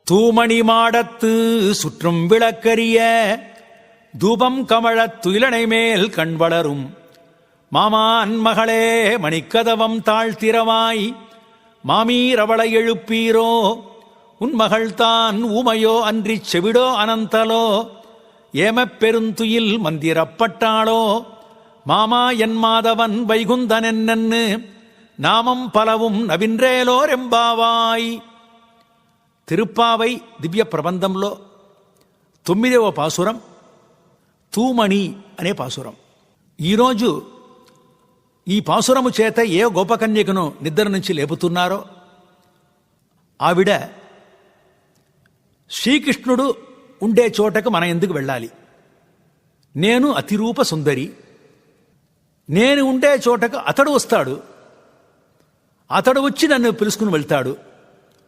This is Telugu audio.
தூமணி மாடத்து சுற்றும் விளக்கரிய தூபம் கமழத் துயிலனை மேல் கண் வளரும் மாமான் மகளே மணிக்கதவம் தாழ்த்திரவாய் மாமீரவளை எழுப்பீரோ உன் மகள்தான் ஊமையோ அன்றிச் செவிடோ அனந்தலோ ஏமப் பெருந்துயில் மந்திரப்பட்டாளோ மாமா என் மாதவன் வைகுந்தனென்னு நாமம் பலவும் నవింద్రేలోర్ ఎంబావాయ్. తిరుప్పావై దివ్య ప్రబంధంలో 9వ పాసురం తూమణి అనే పాసురం. ఈరోజు ఈ పాసురము చేత ఏ గోపకన్యకను నిద్ర నుంచి లేపుతున్నారో ఆవిడ శ్రీకృష్ణుడు ఉండే చోటకు మనం ఎందుకు వెళ్ళాలి, నేను అతిరూప సుందరి, నేను ఉండే చోటకు అతడు వస్తాడు, అతడు వచ్చి నన్ను పిలుచుకుని వెళ్తాడు